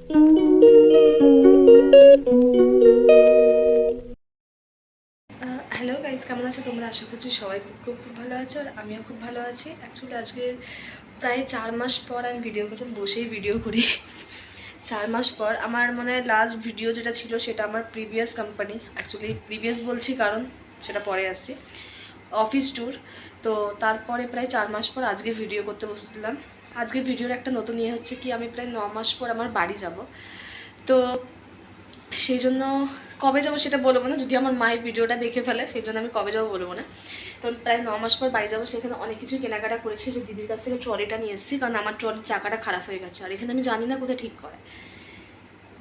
Hello guys, কেমন আছো তোমরা? আশা করছি সবাই খুব খুব খুব ভালো আছো, আর আমিও খুব ভালো আছি। অ্যাকচুয়ালি আজকে প্রায় 4 মাস পর আমি ভিডিও করছি, বসেই ভিডিও করি। 4 মাস পর আমার মনে হয় লাস্ট ভিডিও যেটা ছিল সেটা আমার প্রিভিয়াস কোম্পানি, অ্যাকচুয়ালি প্রিভিয়াস বলছি কারণ সেটা পরে আসছে, অফিস ট্যুর। তো তারপরে প্রায় 4 মাস পর আজকে ভিডিও করতে বসেছিলাম। আজকে ভিডিওর একটা নতুন ইয়ে হচ্ছে কি, আমি প্রায় 9 মাস পর আমার বাড়ি যাব। তো সেই জন্য কবে যাবো সেটা বলবো না, যদি আমার মায়ের ভিডিওটা দেখে ফেলে, সেই জন্য আমি কবে যাবো বলবো না। তো প্রায় 9 মাস পর বাড়ি যাবো। সেখানে অনেক কিছুই কেনাকাটা করেছি, যে দিদির কাছ থেকে ট্রলিটা নিয়ে এসেছি, কারণ আমার ট্রলির চাকাটা খারাপ হয়ে গেছে, আর এখানে আমি জানি না কোথায় ঠিক করে।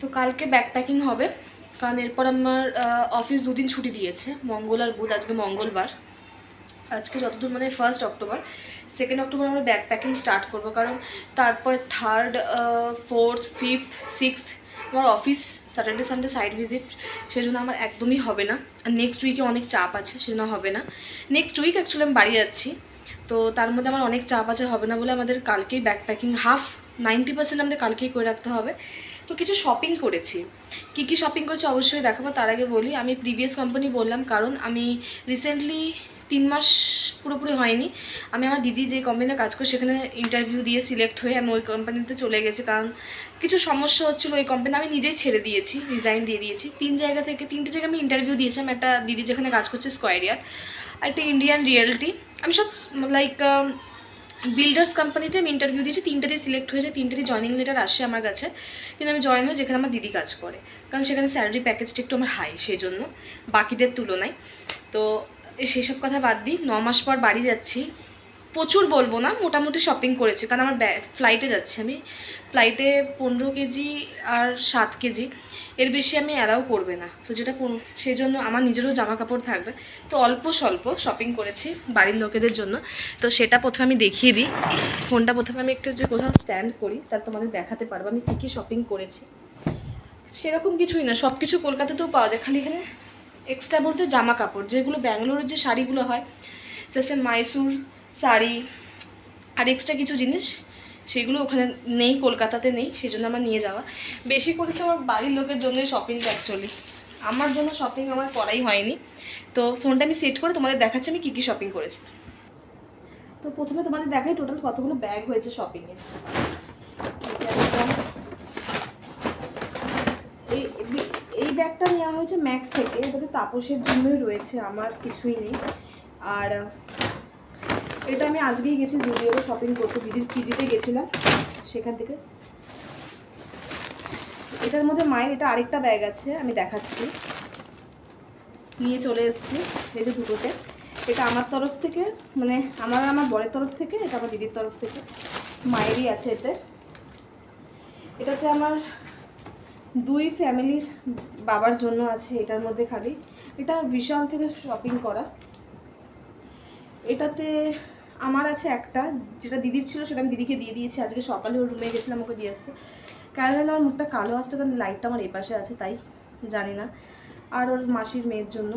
তো কালকে ব্যাগ প্যাকিং হবে, কারণ এরপর আমার অফিস 2 দিন ছুটি দিয়েছে, মঙ্গল আর বুধ। আজকে মঙ্গলবার, আজকে যতদূর মানে 1 অক্টোবর, 2 অক্টোবর আমরা ব্যাগ প্যাকিং স্টার্ট করবো। কারণ তারপর 3rd 4th 5th 6th আমার office, Saturday Sunday side visit, সেই জন্য আমার একদমই হবে না। আর নেক্সট উইকে অনেক চাপ আছে, সেজন্য হবে না। নেক্সট উইক অ্যাকচুয়ালি আমি বাড়ি যাচ্ছি, তো তার মধ্যে আমার অনেক চাপ আছে, হবে না বলে আমাদের কালকেই ব্যাগ প্যাকিং 90% আমাদের কালকেই করে রাখতে হবে। তো কিছু শপিং করেছি, কী কী শপিং করেছি অবশ্যই দেখাবো। তার আগে বলি, আমি প্রিভিয়াস কোম্পানি বললাম কারণ আমি রিসেন্টলি 3 মাস পুরোপুরি হয়নি, আমি আমার দিদি যে কোম্পানিতে কাজ করি সেখানে ইন্টারভিউ দিয়ে সিলেক্ট হয়ে আমি ওই কোম্পানিতে চলে গেছি। কারণ কিছু সমস্যা হচ্ছিলো ওই কোম্পানি, আমি নিজেই ছেড়ে দিয়েছি, রিজাইন দিয়ে দিয়েছি। 3টে জায়গায় আমি ইন্টারভিউ দিয়েছিলাম। একটা দিদি যেখানে কাজ করছে স্কোয়ার ইয়ার, আর একটা ইন্ডিয়ান রিয়েলটি। আমি সব লাইক বিল্ডার্স কোম্পানিতে আমি ইন্টারভিউ দিয়েছি, 3টেতেই সিলেক্ট হয়েছে, 3টেরই জয়নিং লেটার আসে আমার কাছে। কিন্তু আমি জয়েন হই যেখানে আমার দিদি কাজ করে, কারণ সেখানে স্যালারি প্যাকেজটা একটু আমার হাই, সেই জন্য বাকিদের তুলনায়। তো সেসব কথা বাদ দিই, 9 মাস পর বাড়ি যাচ্ছি। প্রচুর বলবো না, মোটামুটি শপিং করেছি, কারণ আমার ফ্লাইটে যাচ্ছি। আমি ফ্লাইটে 15 কেজি আর 7 কেজি, এর বেশি আমি অ্যালাউ করবে না। তো যেটা সেই জন্য আমার নিজেরও জামা কাপড় থাকবে, তো অল্প স্বল্প শপিং করেছি বাড়ির লোকেদের জন্য। তো সেটা প্রথমে আমি দেখিয়ে দিই। ফোনটা প্রথমে আমি একটু যে কোথাও স্ট্যান্ড করি, তার তোমাদের দেখাতে পারবো আমি কী কী শপিং করেছি। সেরকম কিছুই না, সব কিছু কলকাতাতেও পাওয়া যায়, খালি এখানে এক্সট্রা বলতে জামা কাপড়, যেগুলো ব্যাঙ্গালোরের যে শাড়িগুলো হয়, জাস্ট মাইসুর শাড়ি, আর এক্সট্রা কিছু জিনিস, সেগুলো ওখানে নেই, কলকাতাতে নেই, সেই জন্য আমার নিয়ে যাওয়া। বেশি করেছে আমার বাড়ির লোকের জন্যই শপিংটা, অ্যাকচুয়ালি আমার জন্য শপিং আমার করাই হয়নি। তো ফোনটা আমি সেট করে তোমাদের দেখাচ্ছি আমি কী কী শপিং করেছি। তো প্রথমে তোমাদের দেখাই টোটাল কতগুলো ব্যাগ হয়েছে শপিংয়ে। এই এই ব্যাগটা নেওয়া হয়েছে ম্যাক্স থেকে, এটাতে তাপসের জন্যই রয়েছে, আমার কিছুই নেই। আর এটা আমি আজকেই গেছি জুডিওতে শপিং করতে, দিদির পিজিতে গেছিলাম সেখান থেকে। এটার মধ্যে মায়ের এটা আরেকটা ব্যাগ আছে, আমি দেখাচ্ছি, নিয়ে চলে এসেছি। এই যে দুটোতে, এটা আমার তরফ থেকে, মানে আমার বরের তরফ থেকে, এটা আমার দিদির তরফ থেকে, মায়েরই আছে এতে। এটাতে আমার 2 ফ্যামিলির বাবার জন্য আছে এটার মধ্যে খালি। এটা বিশাল থেকে শপিং করা। এটাতে আমার আছে একটা, যেটা দিদির ছিল সেটা আমি দিদিকে দিয়ে দিয়েছি। আজকে সকালে ওর রুমে গেছিলাম ওকে দিয়ে আসতে। কেন যেন আমার মুখটা কালো আসছে, কারণ লাইটটা আমার এই পাশে আছে, তাই জানি না। আর ওর মাসির মেয়ের জন্য।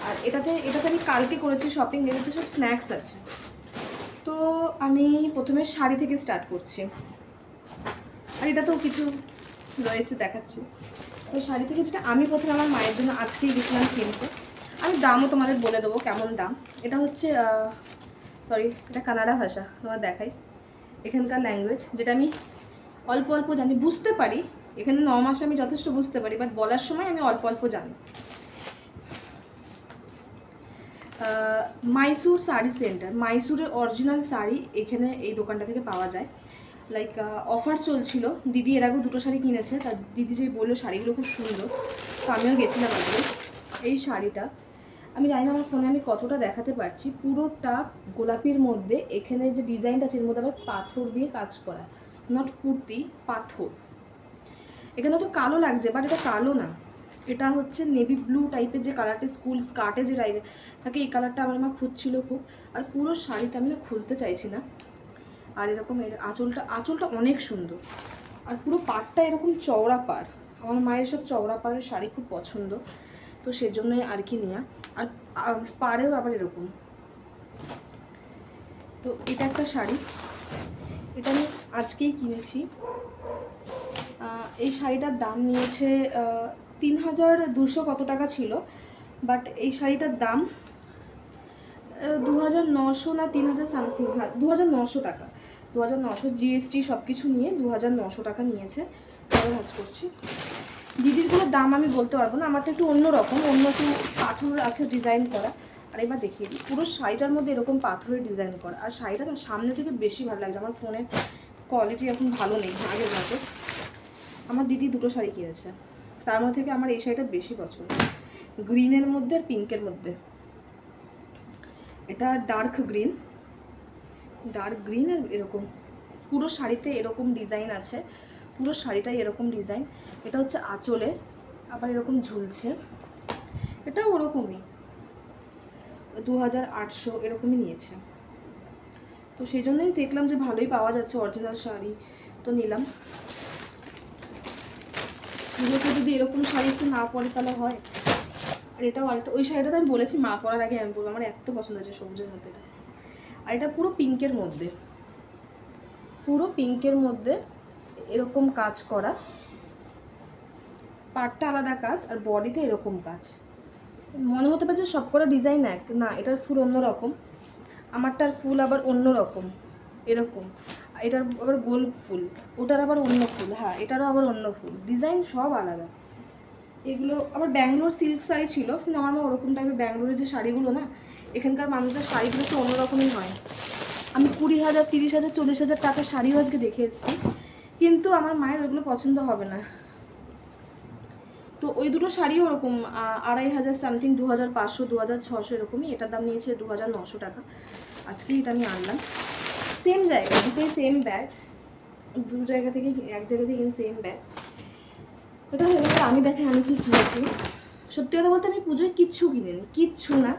আর এটাতে আমি কালকে করেছি শপিং, এটাতে সব স্ন্যাক্স আছে। তো আমি প্রথমে শাড়ি থেকে স্টার্ট করছি, আর এটাতেও কিছু রয়েছে দেখাচ্ছি। তো শাড়ি থেকে যেটা আমি প্রথমে আমার মায়ের জন্য আজকেই গেছিলাম কিনতে, আমি দামও তোমাদের বলে দেবো কেমন দাম। এটা হচ্ছে সরি, এটা কানাডা ভাষা, তোমার দেখাই, এখানকার ল্যাঙ্গুয়েজ, যেটা আমি অল্প অল্প জানি, বুঝতে পারি। এখানে 9 মাসে আমি যথেষ্ট বুঝতে পারি, বাট বলার সময় আমি অল্প অল্প জানি। মাইসুর শাড়ি সেন্টার, মাইসুরের অরিজিনাল শাড়ি এখানে এই দোকানটা থেকে পাওয়া যায়। লাইক অফার চলছিল, দিদি এর আগেও 2টো শাড়ি কিনেছে, তার দিদি যে বললো শাড়িগুলো খুব সুন্দর, তো আমিও গেছিলাম আজকে। এই শাড়িটা আমি জানি না আমার ফোনে আমি কতটা দেখাতে পারছি, পুরোটা গোলাপির মধ্যে, এখানে যে ডিজাইনটা আছে এর মধ্যে আবার পাথর দিয়ে কাজ করা, নট কুর্তি, পাথর। এখানে তো কালো লাগছে, বাট এটা কালো না, এটা হচ্ছে নেভি ব্লু টাইপের যে কালারটা স্কুল স্কার্টে যে রাইডে থাকে, এই কালারটা আমার খুঁজছিল খুব। আর পুরো শাড়িটা আমি না খুলতে চাইছি না। আর এরকম এর আঁচলটা অনেক সুন্দর, আর পুরো পাড়টা এরকম চওড়া পাড়, আমার মায়ের সব চওড়া পাড়ের শাড়ি খুব পছন্দ, তো সেজন্যই আর কি নেওয়া। আর পাড়েও আবার এরকম। তো এটা একটা শাড়ি, এটা আমি আজকেই কিনেছি। এই শাড়িটার দাম নিয়েছে 3200 কত টাকা ছিল, বাট এই শাড়িটার দাম 2900 না 3000 সামথিং, হ্যাঁ 2900 টাকা, 2900 জিএসটি সব কিছু নিয়ে 2900 টাকা নিয়েছে। তাহলে কাজ করছি দিদিরগুলোর দাম আমি বলতে পারবো না, আমারটা একটু অন্যরকম, অন্য একটু পাথর আছে ডিজাইন করা। আর এবার দেখিয়ে দিই, পুরো শাড়িটার মধ্যে এরকম পাথরের ডিজাইন করা, আর শাড়িটা না সামনে থেকে বেশি ভালো লাগছে। আমার ফোনের কোয়ালিটি এখন ভালো নেই, আগের মতো। আমার দিদি দুটো শাড়ি কিনেছে, তার মধ্যে থেকে আমার এই শাড়িটা বেশি পছন্দ, গ্রিনের মধ্যে আর পিঙ্কের মধ্যে। এটা ডার্ক গ্রিন আর এরকম পুরো শাড়িতে এরকম ডিজাইন আছে, পুরো শাড়িটাই এরকম ডিজাইন। এটা হচ্ছে আঁচলে আবার এরকম ঝুলছে, এটাও ওরকমই 2800 এরকমই নিয়েছে। তো সেই জন্যই দেখলাম যে ভালোই পাওয়া যাচ্ছে অরিজিনাল শাড়ি, তো নিলাম। পুজোতে যদি এরকম শাড়ি একটু না পরে তাহলে হয়। আর এটাও আরেকটা, ওই শাড়িটা তো আমি বলেছি মা পরার আগে আমি বলবো, আমার এত পছন্দ হয়েছে সবুজের মধ্যে এটা। আর এটা পুরো পিঙ্কের মধ্যে, পুরো পিঙ্কের মধ্যে এরকম কাজ করা, পাটটা আলাদা কাজ আর বডিতে এরকম কাজ। মনে হতে পারে যে সব করা ডিজাইন এক, না এটার ফুল অন্যরকম, আমারটার ফুল আবার অন্য রকম এরকম, এটার আবার গোল ফুল, ওটার আবার অন্য ফুল, হ্যাঁ এটারও আবার অন্য ফুল, ডিজাইন সব আলাদা। এগুলো আবার ব্যাঙ্গালোর সিল্ক শাড়ি ছিল, কিন্তু আমার মা ওরকম টাইপের ব্যাঙ্গালোরের যে শাড়িগুলো না, এখানকার মানুষদের শাড়িগুলো তো অন্যরকমই হয়। আমি 20,000 30,000 40,000 টাকার শাড়িও আজকে দেখে এসেছি, কিন্তু আমার মায়ের ওইগুলো পছন্দ হবে না। তো ওই দুটো শাড়িও ওরকম 2500 সামথিং, 2500 2600 এরকমই। এটার দাম নিয়েছে 2900 টাকা। আজকে এটা আমি আনলাম সেম জায়গা থেকে, সেম ব্যাগ, দু জায়গা থেকে, এক জায়গা থেকে সেম ব্যাগ। এটা হয়ে গেলে আমি দেখে আমি কি কিনেছি। সত্যি কথা বলতে আমি পুজোয় কিচ্ছু কিনিনি, কিচ্ছু না।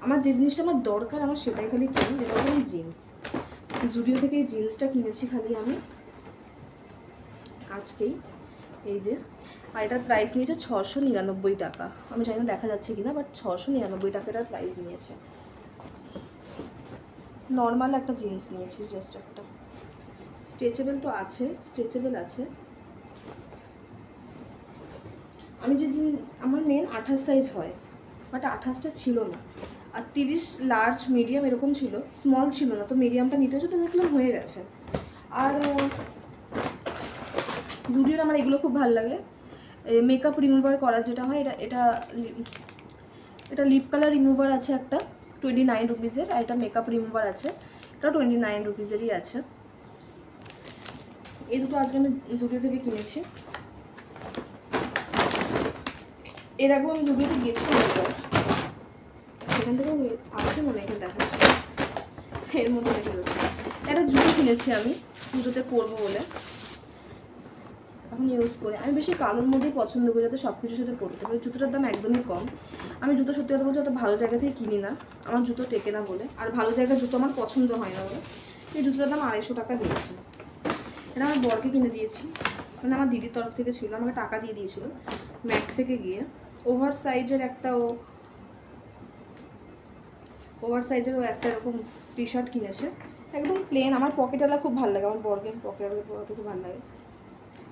আমার যে জিনিসটা আমার দরকার আমার সেটাই খালি কিনি, যেটা হচ্ছে আমি জিন্স। জুডিও থেকে এই জিন্সটা কিনেছি খালি আমি আজকেই, এই যে। আর এটার প্রাইস নিয়েছে 699 টাকা। আমি জানি না দেখা যাচ্ছে কিনা, বাট 699 টাকা এটার প্রাইস নিয়েছে। নর্মাল একটা জিন্স নিয়েছি, জাস্ট একটা। স্ট্রেচেবল তো আছে, স্ট্রেচেবল আছে। আমি যে আমার মেন 28 সাইজ হয়, বাট 28টা ছিল না, আর 30 লার্জ মিডিয়াম এরকম ছিল, স্মল ছিল না। তো মিডিয়ামটা নিতে হচ্ছে, তো দেখলাম হয়ে গেছে। আর জুডিওর আমার এগুলো খুব ভালো লাগে, মেকআপ রিমুভার করার যেটা হয়, এটা এটা লিপ কালার রিমুভার আছে একটা 29 রুপিসের, আর এটা মেকআপ রিমুভার আছে, এটা 29 রুপিসেরই আছে। এই দুটো আজকে আমি জুডিও থেকে কিনেছি। এর আগেও আমি জুডিওতে গিয়েছিলাম, সেখান থেকে আছে মনে হয়, দেখাচ্ছি এর মধ্যে রেখে দেবো। একটা জুতো কিনেছি আমি পুজোতে পরবো বলে, এখন ইউজ করে। আমি বেশি কালোর মধ্যেই পছন্দ করি, যাতে সব কিছুর সাথে পরতে পারি। জুতোটার দাম একদমই কম। আমি জুতো সত্যি কথা বলছি অত ভালো জায়গা থেকে কিনি না, আমার জুতো টেকে না বলে, আর ভালো জায়গার জুতো আমার পছন্দ হয় না বলে। এই জুতোটার দাম 250 টাকা দিয়েছি। এটা আমার বরকে কিনে দিয়েছি, মানে আমার দিদির তরফ থেকে ছিল, আমাকে টাকা দিয়ে দিয়েছিল ম্যাক্স থেকে গিয়ে। ওভার সাইজের ও একটা এরকম টি শার্ট কিনেছে, একদম প্লেন। আমার পকেটওয়ালা খুব ভালো লাগে, আমার বরকে পকেটওয়ালা পরাতে খুব ভালো লাগে।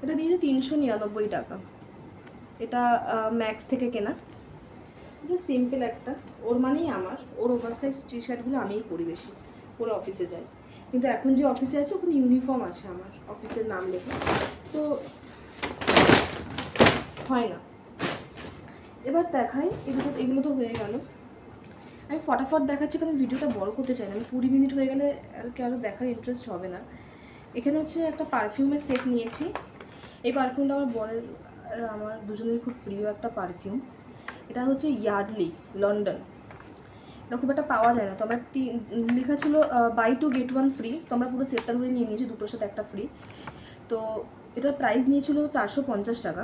এটা দিয়েছে 399 টাকা। এটা ম্যাক্স থেকে কেনা, যে সিম্পল একটা। ওর মানেই আমার, ওর ওভার সাইজ টি শার্টগুলো আমিই পরি বেশি, পরে অফিসে যাই। কিন্তু এখন যে অফিসে আছে ওখানে ইউনিফর্ম আছে আমার, অফিসের নাম লেখা, তো হয় না। এবার দেখাই, এগুলো তো হয়ে গেল। আমি ফটাফট দেখাচ্ছি, কারণ ভিডিওটা বড় করতে চাই না। আমি 20 মিনিট হয়ে গেলে আর কি আরও দেখার ইন্টারেস্ট হবে না। এখানে হচ্ছে একটা পারফিউমের সেট নিয়েছি। এই পারফিউমটা আমার বরের আর আমার দুজনের খুব প্রিয় একটা পারফিউম। এটা হচ্ছে ইয়ার্ডলি লন্ডন। এটা খুব একটা পাওয়া যায় না, তো আমরা লেখা ছিল বাই 2 get 1 ফ্রি, তো আমরা পুরো সেটটা ধরে নিয়ে নিয়েছি, দুটোর সাথে একটা ফ্রি। তো এটার প্রাইস নিয়েছিল 450 টাকা,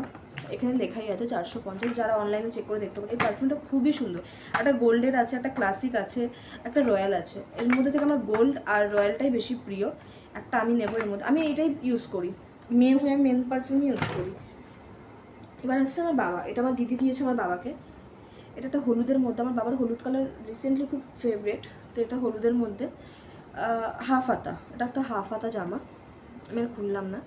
এখানে লেখাই আছে 450, যারা অনলাইনে চেক করে দেখতে পারে। এই পারফিউমটা খুবই সুন্দর, একটা গোল্ডের আছে, একটা ক্লাসিক আছে, একটা রয়্যাল আছে। এর মধ্যে থেকে আমার গোল্ড আর রয়্যালটাই বেশি প্রিয়, একটা আমি নেবো এর মধ্যে। আমি এইটাই ইউজ করি, মেন হয়ে মেন পারফিউমই ইউজ করি। এবার আসছে আমার বাবা, এটা আমার দিদি দিয়েছে আমার বাবাকে। এটা একটা হলুদের মধ্যে, আমার বাবার হলুদ কালার রিসেন্টলি খুব ফেভারেট, তো এটা হলুদের মধ্যে হাফ হাতা, এটা একটা হাফ হাতা জামা, আমি আর খুললাম না।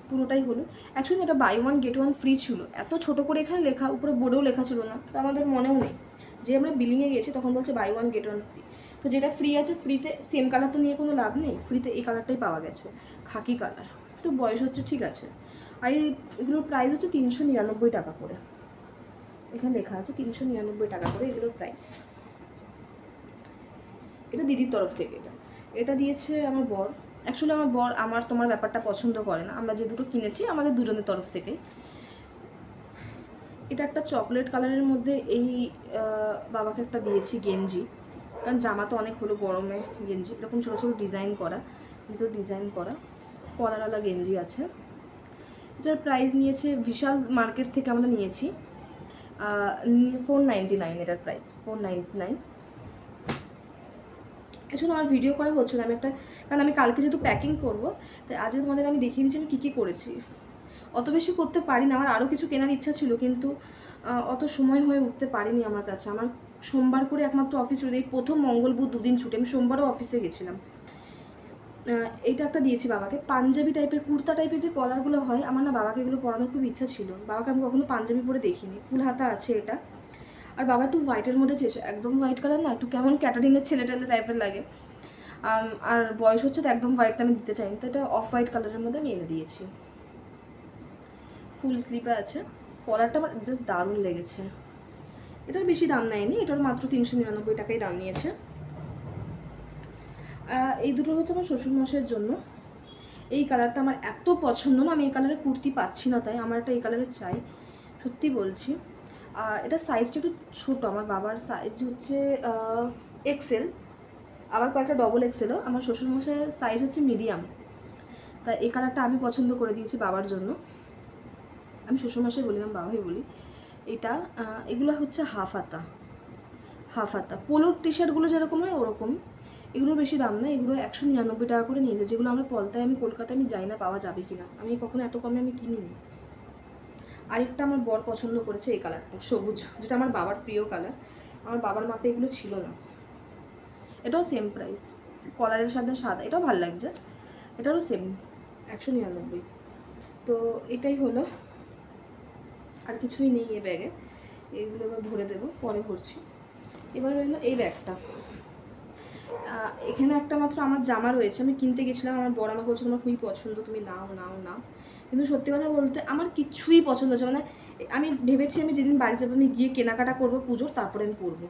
পুরোটাই হলো। অ্যাকচুয়ালি এটা buy one get one free ছিল, এত ছোটো করে এখানে লেখা, উপরে বোর্ডেও লেখা ছিল না, তো আমাদের মনেও নেই। যে আমরা বিলিংয়ে গেছি তখন বলছে buy one get one free, তো যেটা ফ্রি আছে ফ্রিতে সেম কালার তো নিয়ে কোনো লাভ নেই, ফ্রিতে এই কালারটাই পাওয়া গেছে, খাকি কালার। তো বয়স হচ্ছে ঠিক আছে। আর এগুলোর প্রাইস হচ্ছে 399 টাকা করে, এখানে লেখা আছে 399 টাকা করে এগুলোর প্রাইস। এটা দিদির তরফ থেকে, এটা দিয়েছে আমার বর। অ্যাকচুয়ালি আমার বর আমার তোমার ব্যাপারটা পছন্দ করে না, আমরা যে দুটো কিনেছি আমাদের দুজনের তরফ থেকে। এটা একটা চকলেট কালারের মধ্যে এই বাবাকে একটা দিয়েছি গেঞ্জি, কারণ জামা তো অনেক হলো গরমে, গেঞ্জি এরকম ছোটো ছোটো ডিজাইন করা, ভিতরে ডিজাইন করা কলারওয়ালা গেঞ্জি আছে। এটার প্রাইস নিয়েছে বিশাল মার্কেট থেকে আমরা নিয়েছি 499, এটার প্রাইস 499। আসলে আমার ভিডিও করা হচ্ছে না, আমি একটা, কারণ আমি কালকে যেহেতু প্যাকিং করবো, তাই আজকে তোমাদের আমি দেখিয়ে দিচ্ছি আমি কী কী করেছি। অত বেশি করতে পারি না, আমার আরও কিছু কেনার ইচ্ছা ছিল, কিন্তু অত সময় হয়ে উঠতে পারিনি আমার কাছে। আমার সোমবার করে একমাত্র অফিস ছুটি, এই প্রথম মঙ্গল বুধ দুদিন ছুটি, আমি সোমবারও অফিসে গেছিলাম। এইটা একটা দিয়েছি বাবাকে, পাঞ্জাবি টাইপের কুর্তা টাইপের যে কলারগুলো হয়, আমার না বাবাকে এগুলো পরানোর খুব ইচ্ছা ছিল, বাবাকে আমি কখনো পাঞ্জাবি পরে দেখিনি, ফুল হাতা আছে এটা। আর বাবা একটু হোয়াইটের মধ্যে চেয়েছে, একদম হোয়াইট কালার না, একটু কেমন ক্যাটারিনের ছেলে টেলে টাইপের লাগে, আর বয়স হচ্ছে তো একদম হোয়াইটটা আমি দিতে চাইনি, তো এটা অফ হোয়াইট কালারের মধ্যে আমি এনে দিয়েছি। ফুল স্লিপে আছে, কলারটা আমার জাস্ট দারুণ লেগেছে। এটার বেশি দাম নেয়নি, এটার মাত্র 399 টাকাই দাম নিয়েছে। এই দুটো হচ্ছে আমার শ্বশুরমশাইয়ের জন্য। এই কালারটা আমার এত পছন্দ না, আমি এই কালারের কুর্তি পাচ্ছি না, তাই আমার একটা এই কালারের চাই, সত্যি বলছি। আর এটা সাইজটা একটু ছোটো, আমার বাবার সাইজ হচ্ছে এক্সেল, আবার কয়েকটা ডবল এক্সেলও, আমার শ্বশুরমশাইয়ের সাইজ হচ্ছে মিডিয়াম, তাই এই কালারটা আমি পছন্দ করে দিয়েছি বাবার জন্য। আমি শ্বশুরমশাই বলি না, বাবাই বলি। এটা এগুলো হচ্ছে হাফ হাতা, হাফ হাতা পোলোর টি শার্টগুলো যেরকম হয় ওরকম। এগুলো বেশি দাম না, এগুলো 199 টাকা করে নিয়েছে, যেগুলো আমরা পলতায়, আমি কলকাতায় আমি যাই না পাওয়া যাবে কি না, আমি কখনো এত কমে আমি কিনিনি। আরেকটা আমার বর পছন্দ করেছে এই কালারটা, সবুজ, যেটা আমার বাবার প্রিয় কালার, আমার বাবার মাপে এগুলো ছিল না। এটাও সেম প্রাইস, কলারের সাথে সাদা, এটাও ভালো লাগছে, এটারও সেম 199। তো এটাই হলো, আর কিছুই নেই এই ব্যাগে, এইগুলো এবার ভরে দেবো, পরে ভরছি। এবার হলো এই ব্যাগটা, এখানে একটা মাত্র আমার জামা রয়েছে, আমি কিনতে গেছিলাম, আমার বড় আমাকে বলছে তোমার খুবই পছন্দ, তুমি নাও নাও নাও, কিন্তু সত্যি কথা বলতে আমার কিছুই পছন্দ হচ্ছে, মানে আমি ভেবেছি আমি যেদিন বাড়ি যাবো আমি গিয়ে কেনাকাটা করবো পুজোর, তারপরে আমি পরবো,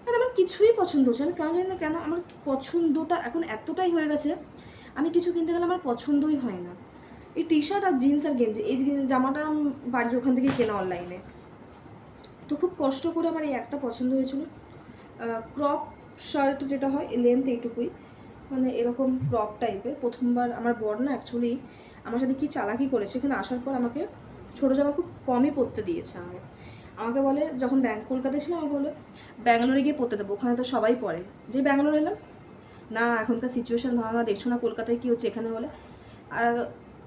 কারণ আমার কিছুই পছন্দ হচ্ছে, আমি কেন জানি না কেন আমার পছন্দটা এখন এতটাই হয়ে গেছে, আমি কিছু কিনতে গেলে আমার পছন্দই হয় না। এই টি শার্ট আর জিন্স আর গেঞ্জি, এই জামাটা বাড়ির ওখান থেকে কেনা অনলাইনে, তো খুব কষ্ট করে আমার এই একটা পছন্দ হয়েছিল, ক্রপ শার্ট যেটা হয় লেন্থ এইটুকুই, মানে এরকম ক্রপ টাইপের। প্রথমবার আমার বর না অ্যাকচুয়ালি আমার সাথে কি চালাকি করেছে, এখানে আসার পর আমাকে ছোটো জামা খুব কমই পরতে দিয়েছে, আমাকে বলে যখন কলকাতায় ছিলাম আমাকে বলে ব্যাঙ্গালোরে গিয়ে পরতে দেবো, ওখানে তো সবাই পরে, যে ব্যাঙ্গালোর এলাম না এখনকার সিচুয়েশান ভালো না, দেখছো না কলকাতায় কী হচ্ছে এখানে বলে, আর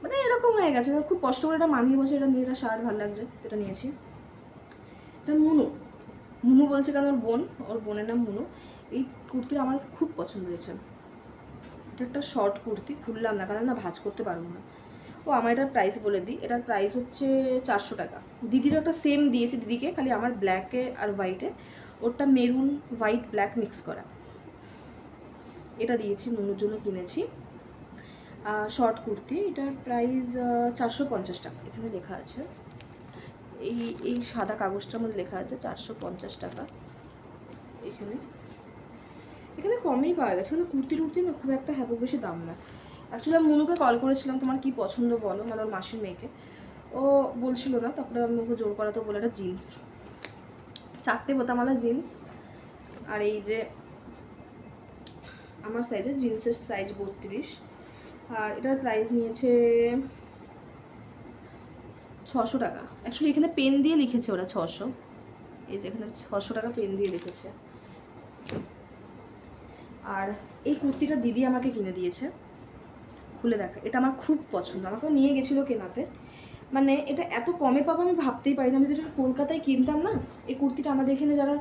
মানে এরকম হয়ে গেছে, খুব কষ্ট করে এটা মানিয়ে বসে এটা নিয়ে, এটা শার্ট ভালো লাগছে, এটা নিয়েছি। এটা মুনু, মুনু বলছে কারণ ওর বোন, ওর বোনের নাম মুনু। এই কুর্তিটা আমার খুব পছন্দ হয়েছে, এটা একটা শর্ট কুর্তি, খুললাম না কারণ না ভাঁজ করতে পারবো না। ও আমার এটার প্রাইস বলে দিই, এটার প্রাইস হচ্ছে 400 টাকা। দিদিরও একটা সেম দিয়েছি দিদিকে, খালি আমার ব্ল্যাকে আর হোয়াইটে, ওরটা মেরুন হোয়াইট ব্ল্যাক মিক্স করা, এটা দিয়েছি মুনুর জন্য কিনেছি। শর্ট কুর্তি, এটার প্রাইস 450 টাকা, এখানে লেখা আছে, এই সাদা কাগজটার মধ্যে লেখা আছে 450 টাকা। এখানে কমেই পাওয়া গেছে, কিন্তু কুর্তি টুর্তি না খুব একটা হ্যাপক বেশি দাম না। অ্যাকচুয়ালি আমি মনুকে কল করেছিলাম তোমার কি পছন্দ বলো, মানে ওর মাসির মেয়েকে, ও বলছিল না, তারপরে আমি ওকে জোর করা তো বলে একটা জিন্স, 4টে বোতামালা জিন্স, আর এই যে আমার সাইজের জিন্সের সাইজ 32, আর এটার প্রাইস নিয়েছে 600 টাকা। অ্যাকচুয়ালি এখানে পেন দিয়ে লিখেছে ওরা 600, এই যে এখানে 600 টাকা পেন দিয়ে লিখেছে। আর এই কুর্তিটা দিদি আমাকে কিনে দিয়েছে, খুলে দেখা, এটা আমার খুব পছন্দ, আমাকে নিয়ে গেছিলো কেনাতে, মানে এটা এত কমে পাবো আমি ভাবতেই পারি না, আমি যদি কলকাতায় কিনতাম না এই কুর্তিটা, আমাদের এখানে যারা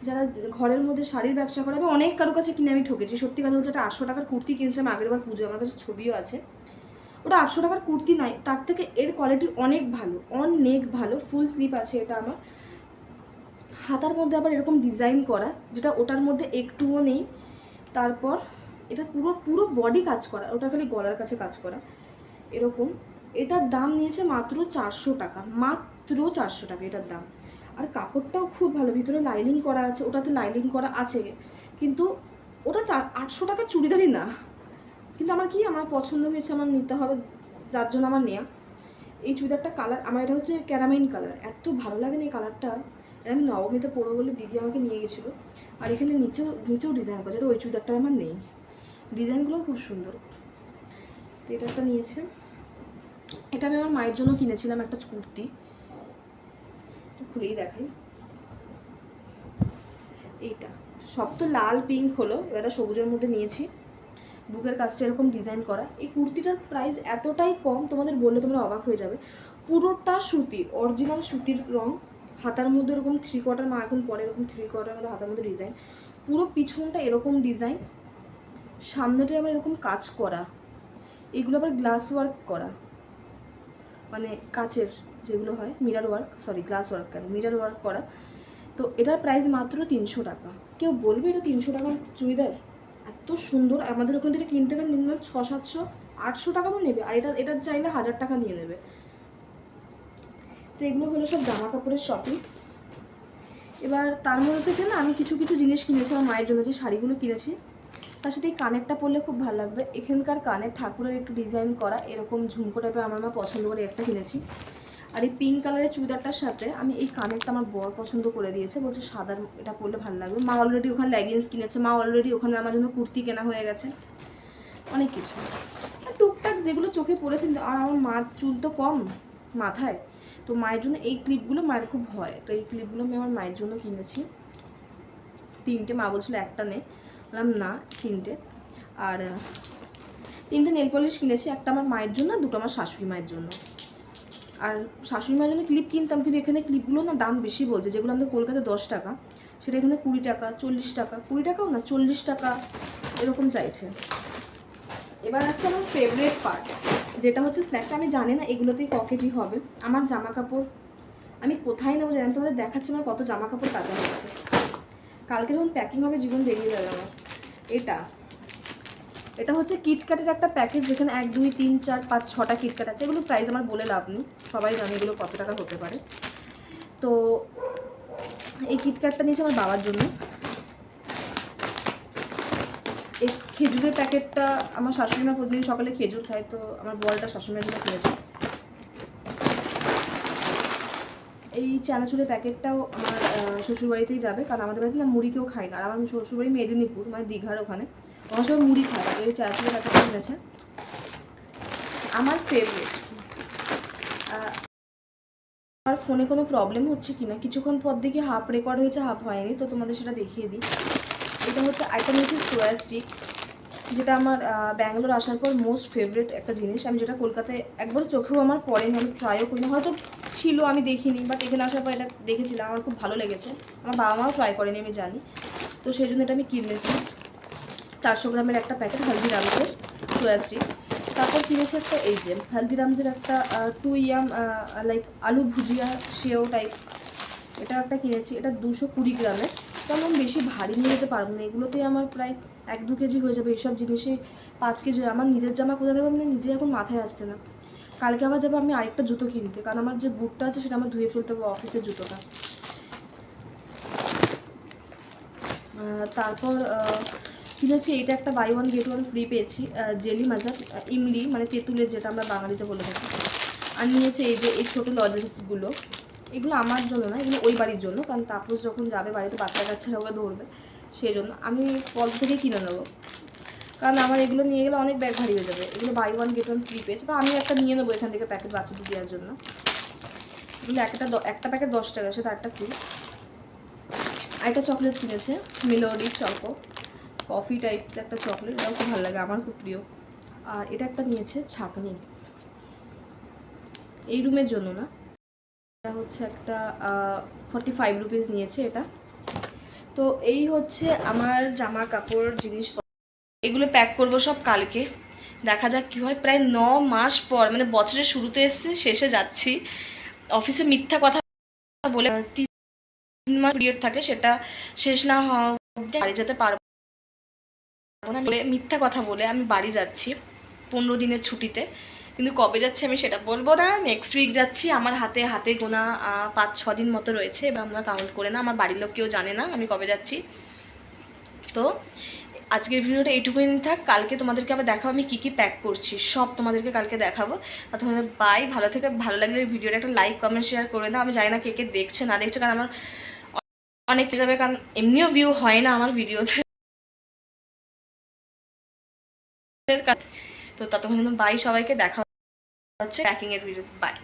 যারা ঘরের মধ্যে শাড়ির ব্যবসা করে, আমি অনেক কারো কাছে কিনে আমি ঠকেছি, সত্যি কথা বলছে, এটা 800 টাকার কুর্তি কিনছিলাম আগের বার পুজো, আমার কাছে ছবিও আছে, ওটা 800 টাকার কুর্তি নয়, তার থেকে এর কোয়ালিটি অনেক ভালো, অনেক ভালো। ফুল স্লিভ আছে এটা আমার, হাতার মধ্যে আবার এরকম ডিজাইন করা, যেটা ওটার মধ্যে একটুও নেই। তারপর এটা পুরো পুরো বডি কাজ করা, ওটা খালি গলার কাছে কাজ করা এরকম। এটার দাম নিয়েছে মাত্র 400 টাকা, মাত্র 400 টাকা এটার দাম। আর কাপড়টাও খুব ভালো, ভিতরে লাইনিং করা আছে, ওটাতে লাইনিং করা আছে, কিন্তু ওটা 800 টাকা চুড়িদারই না। কিন্তু আমার কি, আমার পছন্দ হয়েছে, আমার নিতে হবে, যার জন্য আমার নেওয়া। এই চুড়িদারটা কালার আমার এটা হচ্ছে ক্যারামাইন কালার, এত ভালো লাগে না এই কালারটা। আমি নবমীতে পরবো বলে দিদি আমাকে নিয়ে গেছিলো। আর এখানে নিচেও ডিজাইন করা, যেটা ওই চুড়িদারটা আমার নেই। ডিজাইনগুলো খুব সুন্দর। তো এটা একটা নিয়েছে, এটা আমি আমার মায়ের জন্য কিনেছিলাম একটা কুর্তি, খুলেই দেখাই। এইটা সব তো লাল পিঙ্ক হলো, এটা সবুজের মধ্যে নিয়েছি। বুকের কাজটা এরকম ডিজাইন করা। এই কুর্তিটার প্রাইস এতটাই কম, তোমাদের বললে তোমরা অবাক হয়ে যাবে। পুরোটা সুতির, অরিজিনাল সুতির রং। হাতার মধ্যে এরকম 3/4, মা এখন পরে এরকম 3/4 মধ্যে হাতার মধ্যে ডিজাইন। পুরো পিছনটা এরকম ডিজাইন, সামনেটা আবার এরকম কাজ করা। এগুলো আবার গ্লাস ওয়ার্ক করা, মানে কাচের যেগুলো হয়, mirror work, sorry glass work কেন, মিরর ওয়ার্ক করা। তো এটার প্রাইস মাত্র 300 টাকা। কেউ বলবে এটা 300 টাকার চুড়িদার? এত সুন্দর। আমাদের ওখান থেকে কিনতে গেলে মিনিমাম 600-700-800 টাকা তো নেবে, আর এটার চাইলে 1000 টাকা নিয়ে নেবে। তো এগুলো হলো সব জামা কাপড়ের শপিং। এবার তার মধ্যে থেকে না আমি কিছু কিছু জিনিস কিনেছি আমার মায়ের জন্য, যে শাড়িগুলো কিনেছি তার সাথে এই কানেরটা পরলে খুব ভালো লাগবে। এখানকার কানের ঠাকুরের একটু ডিজাইন করা এরকম ঝুমকো টাইপের আমার মা পছন্দ করে একটা কিনেছি। আর এই পিঙ্ক কালারের চুড়িদারটার সাথে আমি এই কানেরটা আমার বর পছন্দ করে দিয়েছে, বলছে সাদার এটা পরলে ভালো লাগবে। মা অলরেডি ওখানে লেগিংস কিনেছে, মা অলরেডি ওখানে আমার জন্য কুর্তি কেনা হয়ে গেছে, অনেক কিছু। আর টুকটাক যেগুলো চোখে পড়েছে। আর আমার মার চুল তো কম মাথায়, তো মায়ের জন্য এই ক্লিপগুলো মায়ের খুব হয়, তো এই ক্লিপগুলো আমি আমার মায়ের জন্য কিনেছি 3টে। মা বলছিল একটা নে, বললাম না 3টে। আর 3টে নেল পলিশ কিনেছি, একটা আমার মায়ের জন্য, 2টো আমার শাশুড়ি মায়ের জন্য। আর শাশুড়ি মায়ের জন্য ক্লিপ কিনতাম, কিন্তু এখানে ক্লিপগুলো না দাম বেশি বলছে। যেগুলো আমাদের কলকাতায় 10 টাকা, সেটা এখানে 20 টাকা, 40 টাকা, 20 টাকাও না 40 টাকা এরকম চাইছে। এবার আসছে আমার ফেভারিট পার্ট, যেটা হচ্ছে স্ন্যাক্স। আমি জানি না এগুলোতেই কেজি হবে। আমার জামা কাপড় আমি কোথায় নেবো জানি, তোমাদের দেখাচ্ছি আমার কত জামা কাপড় কাচা হয়েছে। কালকে যখন প্যাকিং হবে জীবন বেরিয়ে যাবে আমার। এটা হচ্ছে কিটক্যাটের একটা প্যাকেট, যেখানে 1 2 3 4 5 6টা কিটক্যাট আছে। এগুলো প্রাইস আমার বলে লাভ নেই, সবাই জানে এগুলো কত টাকা হতে পারে। তো এই কিটক্যাটটা নিয়েছি আমার বাবার জন্য। এই খেজুরের প্যাকেটটা আমার শাশুড়িমা প্রতিদিন সকালে খেজুর খায়, তো আমার বড়টা শাশুড়িমার জন্য কিনেছে। এই চানাচুরের প্যাকেটটাও আমার শ্বশুরবাড়িতেই যাবে, কারণ আমাদের বাড়িতে না মুড়ি কেউ খায় না। আর আমার শ্বশুরবাড়ি মেদিনীপুর, মানে দীঘার ওখানে, আমার সবাই মুড়ি খায়। এই চানাচুরের প্যাকেটটা কিনেছে। আমার ফেভারিট। আমার ফোনে কোনো প্রবলেম হচ্ছে কি না, কিছুক্ষণ পর দেখি হাফ রেকর্ড হয়েছে হাফ হয়নি, তো তোমাদের সেটা দেখিয়ে দিই। এটা হচ্ছে আইটেম হচ্ছে সোয়া স্টিক, যেটা আমার ব্যাঙ্গালোর আসার পর মোস্ট ফেভারিট একটা জিনিস। আমি যেটা কলকাতায় একবার চোখেও আমার পড়েনি, আমি ট্রাইও করিনি, হয়তো ছিল আমি দেখিনি, বাট এখানে আসার পর এটা দেখেছিলাম, আমার খুব ভালো লেগেছে। আমার বাবা মাও ট্রাই করেনি আমি জানি, তো সেই জন্য এটা আমি কিনেছি। 400 গ্রামের একটা প্যাকেট হালদিরামসের সোয়া স্টিক। তারপর কিনেছি একটা, এই যে হালদিরামসের একটা 2 ইয়াম লাইক আলু ভুজিয়া সেও টাইপ, এটা একটা কিনেছি। এটা 220 গ্রামের। তেমন বেশি ভারী নিয়ে যেতে পারবো না, এগুলোতেই আমার প্রায় 1-2 কেজি হয়ে যাবে। এইসব জিনিসে 5 কেজি। আমার নিজের জামা কোথায় দেবো মানে নিজে এখন মাথায় আসছে না। কালকে আবার যাবো আমি আরেকটা জুতো কিনতে, কারণ আমার যে বুটটা আছে সেটা আমার ধুয়ে ফেলতে হবে, অফিসের জুতোটা। তারপর কিনেছি এইটা একটা বাই 1 get 1 ফ্রি পেয়েছি, জেলি মাজা, ইমলি মানে তেঁতুলের, যেটা আমরা বাঙালিতে বলে থাকি। আর নিয়েছি এই যে এই ছোটো লজেন্সগুলো, এগুলো আমার জন্য না, এগুলো ওই বাড়ির জন্য, কারণ তাপস যখন যাবে বাড়িতে বাচ্চা কাচ্চারা ওকে ধরবে, সেই জন্য আমি পল থেকে কিনে নেবো, কারণ আমার এগুলো নিয়ে গেলে অনেক ব্যাগ ভারী হয়ে যাবে। এগুলো বাই 1 get 1 ফ্রি পেয়েছে, বা আমি একটা নিয়ে নেবো এখান থেকে প্যাকেট বাচ্চাদের দেওয়ার জন্য। এগুলো একটা প্যাকেট 10 টাকা, সেটা একটা ফ্রি। আর একটা চকলেট কিনেছে, মেলোডি চকো, কফি টাইপস একটা চকলেট, এটাও খুব ভালো লাগে, আমার খুব প্রিয়। আর এটা একটা নিয়েছে ছাঁকনি, এই রুমের জন্য না, এটা হচ্ছে একটা 45 রুপিস নিয়েছে এটা। তো এই হচ্ছে আমার জামা কাপড় জিনিসপত্র, এগুলো প্যাক করবো সব কালকে, দেখা যাক কী হয়। প্রায় 9 মাস পর, মানে বছরের শুরুতে এসছে, শেষে যাচ্ছি। অফিসে মিথ্যা কথা বলে 3 মাস পিরিয়ড থাকে, সেটা শেষ না হওয়া অবধি বাড়ি যেতে পারবো না বলে, মিথ্যা কথা বলে আমি বাড়ি যাচ্ছি 15 দিনের ছুটিতে। কিন্তু কবে যাচ্ছি আমি সেটা বলবো না। নেক্সট উইক যাচ্ছি। আমার হাতে হাতে গোনা 5-6 দিন মতো রয়েছে, এবার আমরা কাউন্ট করে না, আমার বাড়ির লোক কেউ জানে না আমি কবে যাচ্ছি। তো আজকের ভিডিওটা এইটুকুই থাক। কালকে তোমাদেরকে আবার দেখাবো আমি কী কী প্যাক করছি, সব তোমাদেরকে কালকে দেখাবো। আর তোমাদের বাই, ভালো থেকে, ভালো লাগলে ভিডিওটা একটা লাইক কমেন্ট শেয়ার করে দাও। আমি জানি না কে কে দেখছে না দেখছে, কারণ আমার অনেক যাবে, কারণ এমনিও ভিউ হয় না আমার ভিডিওতে। তো ততক্ষণ বাই, সবাইকে দেখা হচ্ছে প্যাকিংয়ের ভিডিও। বাই।